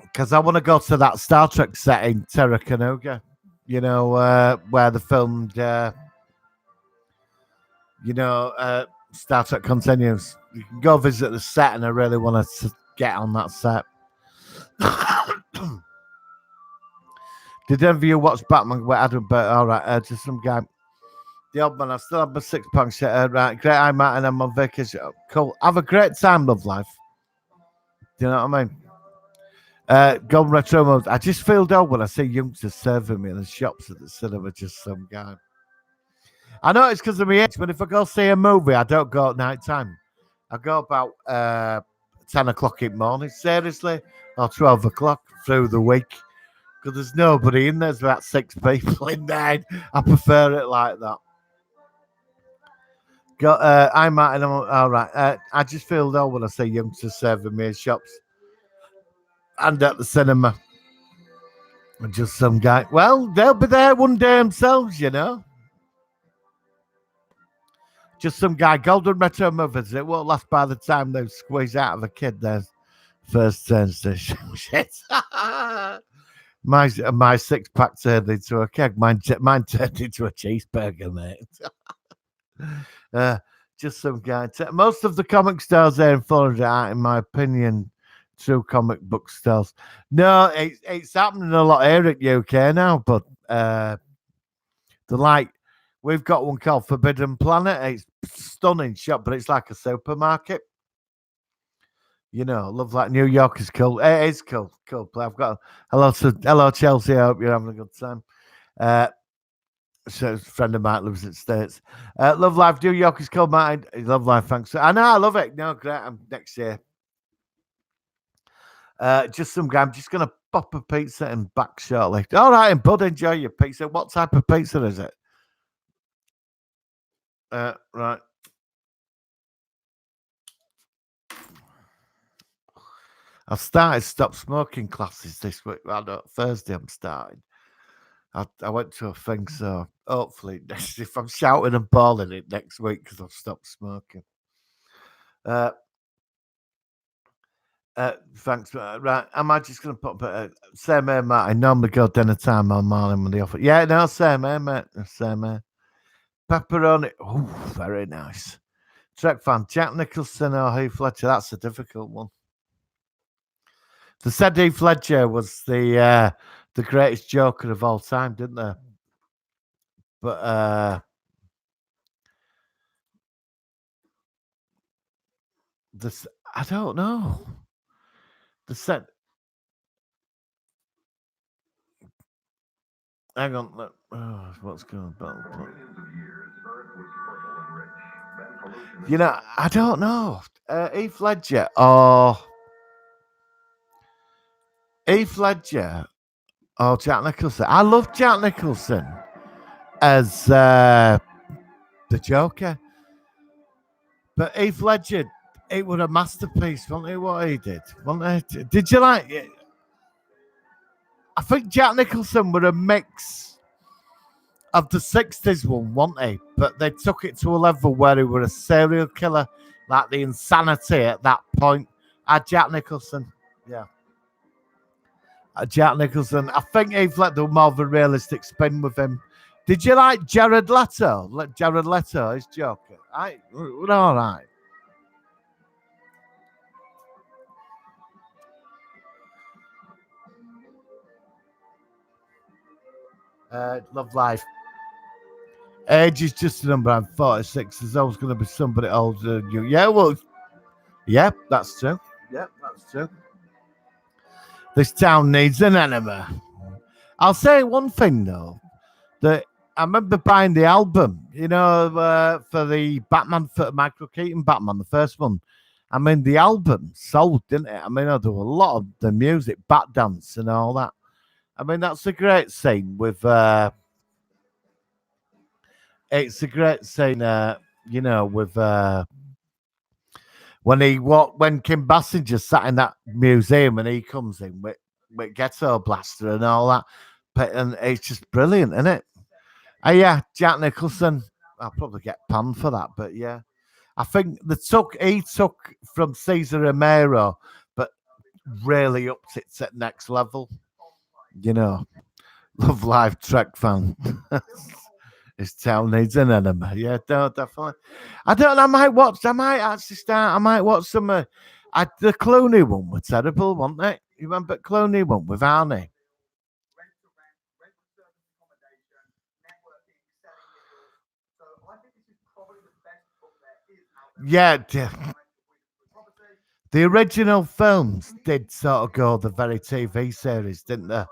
Because I want to go to that Star Trek set in Terra Canuga, you know, where they filmed, Star Trek Continues. You can go visit the set, and I really want to get on that set. Did any of you watch Batman with Adam Burt? All right, just some guy. The old man, I still have my 6-pack shirt. Right, great. I'm out and I'm on vacation. Cool. Have a great time, love life. Do you know what I mean? Golden Retro mode. I just feel dull when I see youngsters serving me in the shops at the cinema. Just some guy. I know it's because of my age, but if I go see a movie, I don't go at night time. I go about 10 o'clock in the morning, seriously, or 12 o'clock through the week. Because there's nobody in there. There's about 6 people in there. I prefer it like that. I'm Martin. All right. I just feel dull when I see youngsters serving me in shops and at the cinema. Just some guy. Well, they'll be there one day themselves, you know. Just some guy. Golden Retro movies. It won't last by the time they squeeze out of a kid their first turns to shit. my 6-pack turned into a keg. Mine turned into a cheeseburger, mate. Just some guy. Most of the comic stores there in Florida are, in my opinion, true comic book stores. No, it's happening a lot here at UK now, but they're like, we've got one called Forbidden Planet. It's stunning shop, but it's like a supermarket. You know, love like New York is cool. It is cool. I've got hello Chelsea. I hope you're having a good time. So a friend of mine lives in the States. Love life. New York is cool, Martin. Love life. Thanks. I know. I love it. No, great. I'm next year. Just some guy. I'm just gonna pop a pizza and back shortly. All right, and bud, enjoy your pizza. What type of pizza is it? Right. I've started stop smoking classes this week. Well, no, Thursday I'm starting. I went to a thing, so hopefully, if I'm shouting and bawling it next week because I've stopped smoking. Uh, Thanks. Right, am I just going to put same here, Matt? I normally go dinner time on morning when the offer. Yeah, no, same here, mate. Same here. Pepperoni. Oh, very nice. Trek fan, Jack Nicholson or Heath Ledger? That's a difficult one. They said Heath Ledger was the greatest Joker of all time, didn't they? But this, I don't know. They said, hang on, look, what's going on? You know, I don't know. Heath Ledger or Jack Nicholson. I love Jack Nicholson as the Joker, but Heath Ledger, it was a masterpiece, wasn't it? What he did, wasn't it? Did you like it? I think Jack Nicholson were a mix of the 60s one, wasn't he? But they took it to a level where he was a serial killer, like the insanity at that point. Jack Nicholson, yeah. Jack Nicholson. I think Heath Ledger more of a realistic spin with him. Did you like Jared Leto? Jared Leto is Joker. We're all right. Love life. Age is just a number. I'm 46. There's always going to be somebody older than you. Yeah, well, yeah, that's true. Yeah, that's true. This town needs an enema. I'll say one thing though, that I remember buying the album, for the Batman, for Michael Keaton Batman, the first one. I mean, the album sold, didn't it? I mean, I do a lot of the music, Bat Dance and all that. I mean, that's a great scene with, it's a great scene, with, when Kim Basinger sat in that museum and he comes in with Ghetto Blaster and all that. And it's just brilliant, isn't it? Yeah, Jack Nicholson. I'll probably get panned for that, but yeah. I think he took from Cesar Romero, but really upped it to next level. Love live Trek fan. His town needs an enema. Yeah, definitely. I don't know. I might watch some. The Clooney one was terrible, wasn't it? You remember Clooney one with Arnie? Yeah, the original films did sort of go the very TV series, didn't they?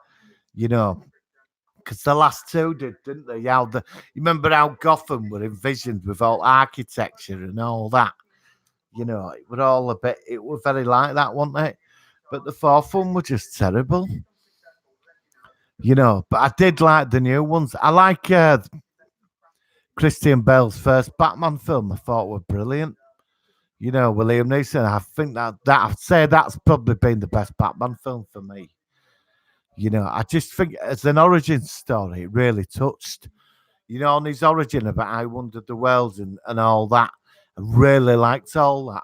Because the last two did, didn't they? You remember how Gotham were envisioned with all architecture and all that? It was all it was very like that, wasn't it? But the fourth one was just terrible. But I did like the new ones. I like Christian Bale's first Batman film. I thought were brilliant. William Neeson. I think that I'd say that's probably been the best Batman film for me. I just think as an origin story, it really touched. On his origin about how he wandered the world and all that. I really liked all that.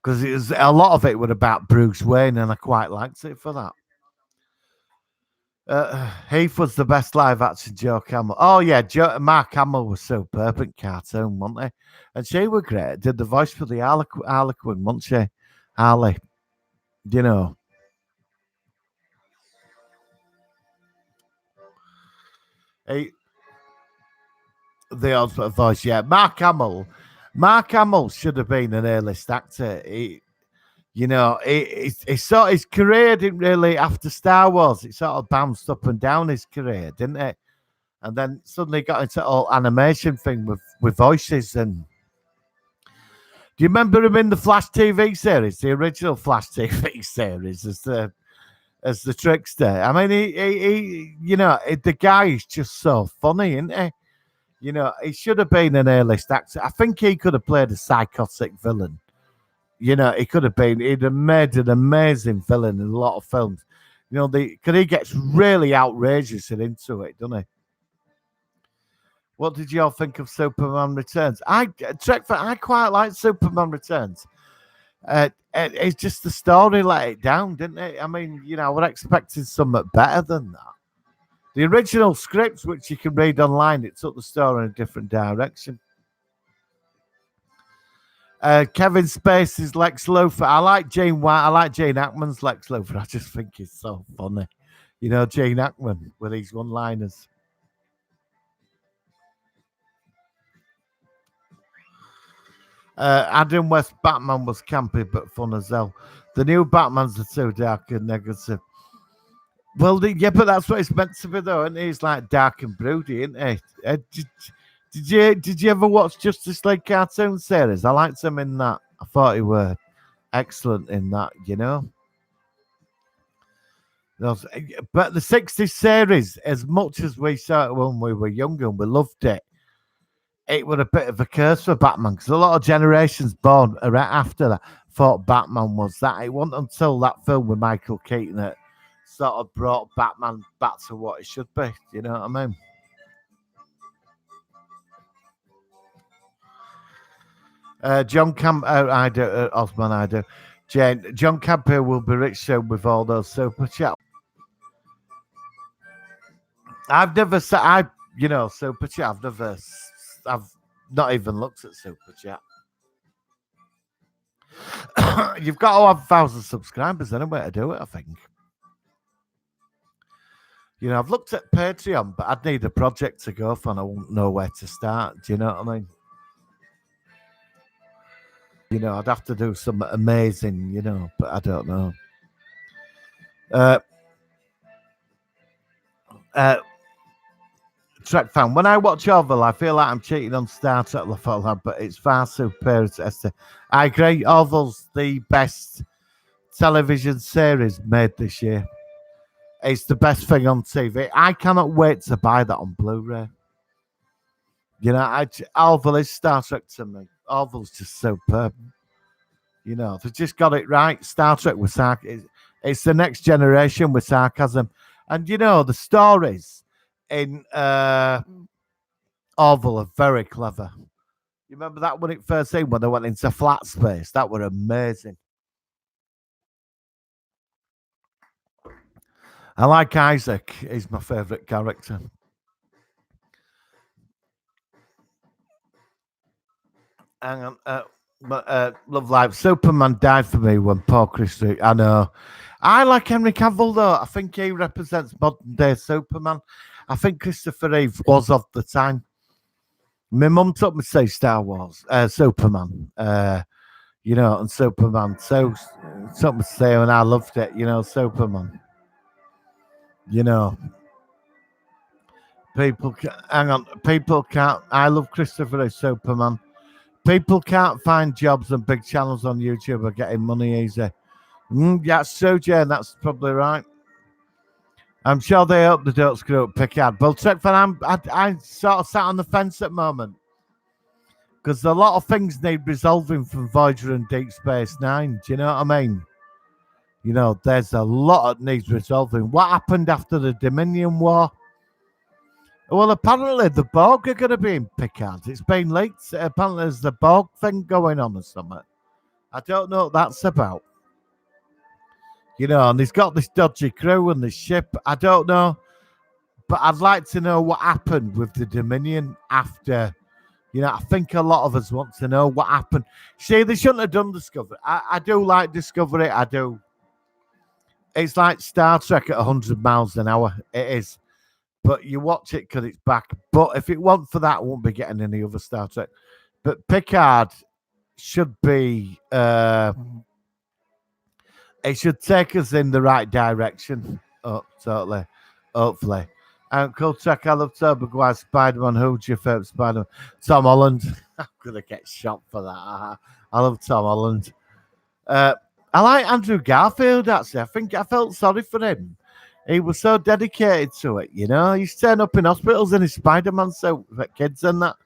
Because it was a lot of it was about Bruce Wayne, and I quite liked it for that. Heath was the best live action Joe Camel. Oh yeah, Mark Hamill was superb in cartoon, wasn't he? And she was great. Did the voice for the Harlequin, wasn't she? Harley, He, the old voice, yeah. Mark Hamill should have been an A-list actor. He sort his career didn't really after Star Wars. It sort of bounced up and down his career, didn't it? And then suddenly got into all animation thing with voices. And do you remember him in the Flash TV series, the original Flash TV series, as the as the trickster. I mean, the guy is just so funny, isn't he? He should have been an A-list actor. I think he could have played a psychotic villain. He could have been. He'd have made an amazing villain in a lot of films. Because he gets really outrageous and into it, doesn't he? What did you all think of Superman Returns? I quite like Superman Returns. It's just the story let it down, didn't it? I mean, I was expecting something better than that. The original script, which you can read online, it took the story in a different direction. Kevin Spacey's Lex Luthor. I like Gene Hackman's Lex Luthor. I just think he's so funny. Gene Hackman with these one-liners. Adam West Batman was campy but fun as hell. The new Batmans are too dark and negative. Well, but that's what it's meant to be, though, and he's like dark and broody, isn't it? Did you ever watch Justice League cartoon series? I liked him in that. I thought he were excellent in that. But the '60s series, as much as we saw it when we were younger and we loved it, it was a bit of a curse for Batman because a lot of generations born right after that thought Batman was that. It wasn't until that film with Michael Keaton that sort of brought Batman back to what it should be. You know what I mean? John Camp, I do. Osman, I do. Jane, John Campion will be rich soon with all those super chat. I've never said, super chat. I've not even looked at super chat. You've got to have 1,000 subscribers anyway to do it, I think. I've looked at Patreon, but I'd need a project to go for and I won't know where to start. Do you know what I mean? I'd have to do something amazing, but I don't know. Trek fan. When I watch Orville, I feel like I'm cheating on Star Trek, but it's far superior to Esther. I agree. Orville's the best television series made this year. It's the best thing on TV. I cannot wait to buy that on Blu-ray. Orville is Star Trek to me. Orville's just superb. They've just got it right. Star Trek with sarcasm. It's the next generation with sarcasm. And, the stories in Orville are very clever. You remember that when it first came, when they went into flat space? That were amazing. I like Isaac. He's my favourite character. Hang on. Love Life. Superman died for me when Paul Christie. I know. I like Henry Cavill, though. I think he represents modern day Superman. I think Christopher Reeve was of the time. My mum took me to say Star Wars, Superman, and Superman. So took me to say, and I loved it, Superman. People can't. I love Christopher Reeve, Superman. People can't find jobs and big channels on YouTube are getting money easy. That's true, Jane. That's probably right. I'm sure they hope they don't screw up Picard. Well, check for I sort of sat on the fence at the moment because a lot of things need resolving from Voyager and Deep Space Nine. Do you know what I mean? There's a lot that needs resolving. What happened after the Dominion War? Well, apparently the Borg are going to be in Picard. It's been leaked. Apparently there's the Borg thing going on or something. I don't know what that's about. And he's got this dodgy crew and this ship. I don't know. But I'd like to know what happened with the Dominion after. I think a lot of us want to know what happened. See, they shouldn't have done Discovery. I do like Discovery. I do. It's like Star Trek at 100 miles an hour. It is. But you watch it because it's back. But if it weren't for that, I won't be getting any other Star Trek. But Picard should be... it should take us in the right direction. Oh, totally. Hopefully. Cool Trek, I love Tobey Maguire, Spider-Man. Who's your favourite Spider-Man? Tom Holland. I'm going to get shot for that. I love Tom Holland. I like Andrew Garfield, actually. I think I felt sorry for him. He was so dedicated to it, you know. He's turned up in hospitals in his Spider-Man suit for kids and that,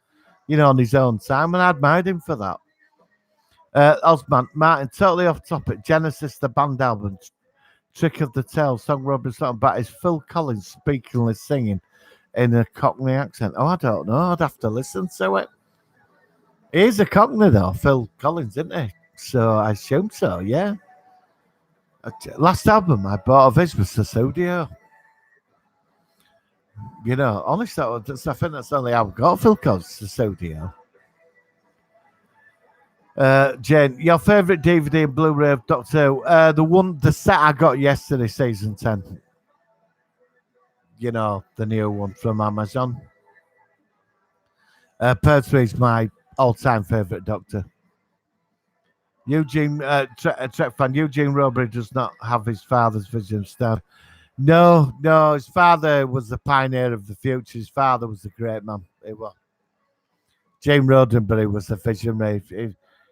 you know, on his own time, and I admired him for that. Osman, Martin, totally off topic. Genesis, the band album, Trick of the Tail, song Robin's not about is Phil Collins speaking and singing in a Cockney accent. Oh, I don't know. I'd have to listen to it. He is a Cockney, though, Phil Collins, isn't he? So I assume so, yeah. Last album I bought of his was the studio. You know, honestly, I think that's the only album I got Phil Collins, the studio. Jane, your favourite DVD and Blu-ray of Doctor Who? The set I got yesterday, season 10. You know, the new one from Amazon. Pertwee's my all-time favourite Doctor. Eugene, Trek fan, Eugene Robbery does not have his father's vision of star. No, his father was the pioneer of the future. His father was a great man. It was. Jane Roddenberry was the visionary.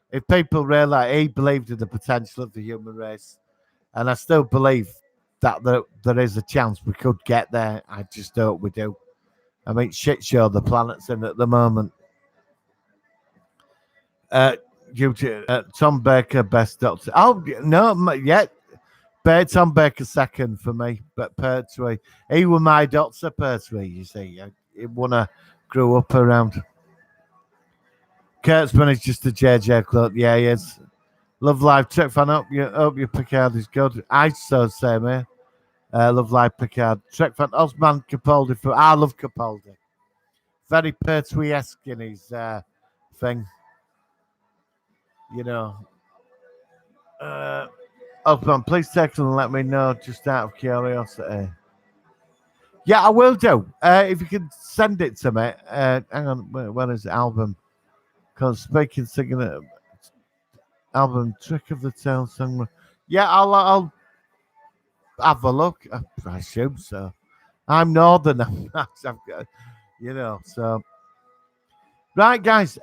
If people realise, he believed in the potential of the human race. And I still believe that there is a chance we could get there. I just hope we do. I mean, shit show the planet's in at the moment. Tom Baker, best Doctor. Oh, no, yeah. Tom Baker second for me, but Pertwee. He was my Doctor, Pertwee, you see. He wanna grew up around. Kurtzman is just a JJ club. Yeah, he is. Love Live Trek fan. Hope your Picard is good. I so same here. Love Live Picard. Trek fan. Osman Capaldi. I love Capaldi. Very Pertwee-esque in his thing. You know. Osman, please text and let me know just out of curiosity. Yeah, I will do. If you can send it to me. Hang on, when is the album? Because speaking, singing it. Album Trick of the Tail song. Yeah, I'll have a look. I assume so. I'm northern. You know, so right, guys.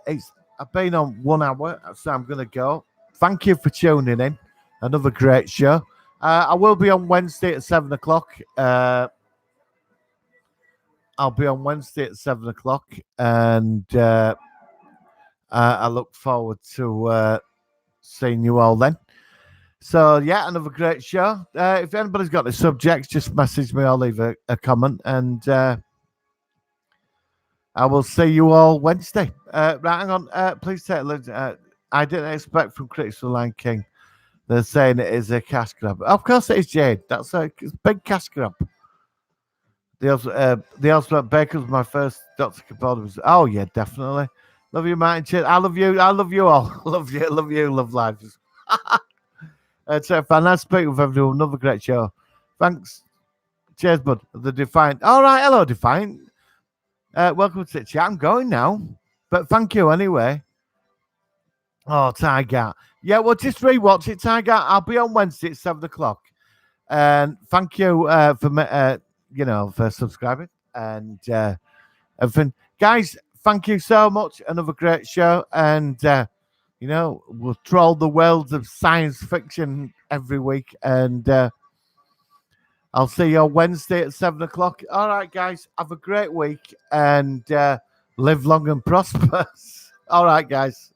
I've been on 1 hour, so I'm gonna go. Thank you for tuning in. Another great show. I will be on Wednesday at 7:00. I'll be on Wednesday at 7:00, and I look forward to seeing you all then. So, yeah, another great show. If anybody's got any subjects, just message me or leave a comment, and I will see you all Wednesday. Right, hang on. Please take a look. I didn't expect from Critics of Lion King. They're saying it is a cash grab. Of course it is, Jade. That's a big cash grab. The Oswald Baker's my first Dr. Capaldi was. Oh, yeah, definitely. Love you, Martin. Cheers. I love you. I love you all. Love you. Love you. Love life. It's a fantastic speaking with everyone. Another great show. Thanks. Cheers, bud. The Defiant. All right. Hello, Defiant. Welcome to the chat. I'm going now. But thank you anyway. Oh, Tiger. Yeah, well, just rewatch it, Tiger. I'll be on Wednesday at 7:00. And thank you for subscribing and everything. Guys, thank you so much. Another great show. And, we'll troll the worlds of science fiction every week. And I'll see you on Wednesday at 7:00. All right, guys. Have a great week and live long and prosper. All right, guys.